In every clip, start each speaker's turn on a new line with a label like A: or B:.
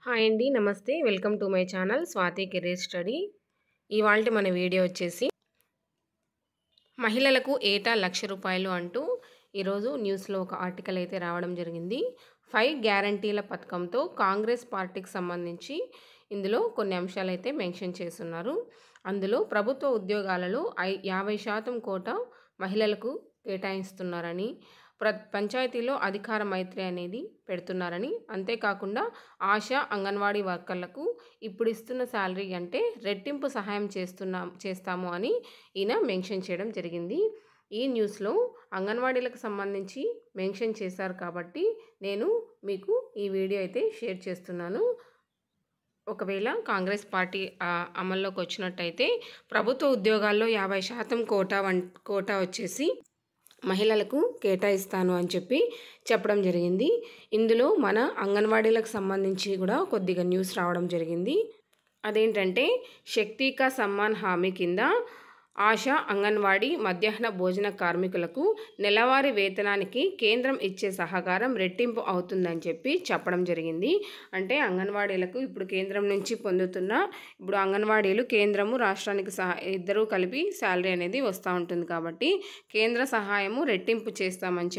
A: Hi అండి. నమస్తే. Welcome to my channel Swathi career study. ఇవాల్టి మన వీడియో వచ్చేసి మహిళలకు ఏటా ₹1,00,000 అంటూ ఈరోజు న్యూస్లో ఒక ఆర్టికల్ అయితే రావడం జరిగింది. 5 గ్యారంటీల పథకంతో కాంగ్రెస్ పార్టీకి సంబంధించి ఇందులో కొన్ని అంశాలైతే మెన్షన్ చేస్తున్నారు. అందులో ప్రభుత్వ ఉద్యోగాలలో 50% కోటా మహిళలకు కేటాయిస్తున్నారని, పంచాయతీలో అధికార మైత్రి అనేది పెడుతున్నారని, అంతేకాకుండా ఆశా అంగన్వాడీ వర్కర్లకు ఇప్పుడు ఇస్తున్న శాలరీ అంటే రెట్టింపు సహాయం చేస్తాము అని ఈయన మెన్షన్ చేయడం జరిగింది. ఈ న్యూస్లో అంగన్వాడీలకు సంబంధించి మెన్షన్ చేశారు కాబట్టి నేను మీకు ఈ వీడియో అయితే షేర్ చేస్తున్నాను. ఒకవేళ కాంగ్రెస్ పార్టీ అమల్లోకి వచ్చినట్టయితే ప్రభుత్వ ఉద్యోగాల్లో 50% కోటా వచ్చేసి మహిళలకు కేటాయిస్తాను అని చెప్పడం జరిగింది. ఇందులో మన అంగన్వాడీలకు సంబంధించి కూడా కొద్దిగా న్యూస్ రావడం జరిగింది. అదేంటంటే శక్తి కా సమ్మాన్ హామీ కింద ఆశా అంగన్వాడీ మధ్యాహ్న భోజన కార్మికులకు నెలవారీ వేతనానికి కేంద్రం ఇచ్చే సహకారం రెట్టింపు అవుతుందని చెప్పడం జరిగింది. అంటే అంగన్వాడీలకు ఇప్పుడు కేంద్రం నుంచి పొందుతున్న ఇప్పుడు అంగన్వాడీలు కేంద్రము రాష్ట్రానికి ఇద్దరూ కలిపి శాలరీ అనేది వస్తూ ఉంటుంది కాబట్టి కేంద్ర సహాయము రెట్టింపు చేస్తామని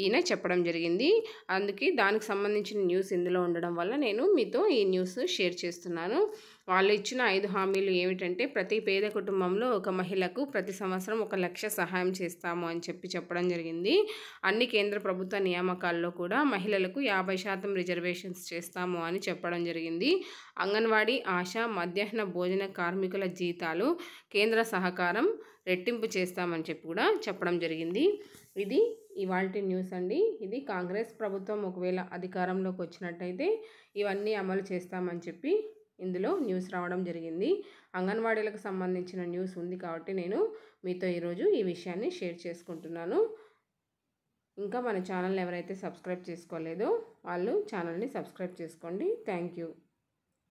A: ఈయన చెప్పడం జరిగింది. అందుకే దానికి సంబంధించిన న్యూస్ ఇందులో ఉండడం వల్ల నేను మీతో ఈ న్యూస్ షేర్ చేస్తున్నాను. వాళ్ళు ఇచ్చిన 5 హామీలు ఏమిటంటే ప్రతి పేద కుటుంబంలో ఒక మహిళకు ప్రతి సంవత్సరం 1,00,000 సహాయం చేస్తాము అని చెప్పడం జరిగింది. అన్ని కేంద్ర ప్రభుత్వ నియామకాల్లో కూడా మహిళలకు 50% రిజర్వేషన్స్ చేస్తాము అని చెప్పడం జరిగింది. అంగన్వాడీ ఆశా మధ్యాహ్న భోజన కార్మికుల జీతాలు కేంద్ర సహకారం రెట్టింపు చేస్తామని కూడా చెప్పడం జరిగింది. ఇది ఇవాల్టి న్యూస్ అండి. ఇది కాంగ్రెస్ ప్రభుత్వం ఒకవేళ అధికారంలోకి వచ్చినట్టయితే ఇవన్నీ అమలు చేస్తామని ఇందులో న్యూస్ రావడం జరిగింది. అంగన్వాడీలకు సంబంధించిన న్యూస్ ఉంది కాబట్టి నేను మీతో ఈరోజు ఈ విషయాన్ని షేర్ చేసుకుంటున్నాను. ఇంకా మన ఛానల్ని ఎవరైతే సబ్స్క్రైబ్ చేసుకోలేదో వాళ్ళు ఛానల్ని సబ్స్క్రైబ్ చేసుకోండి. Thank you.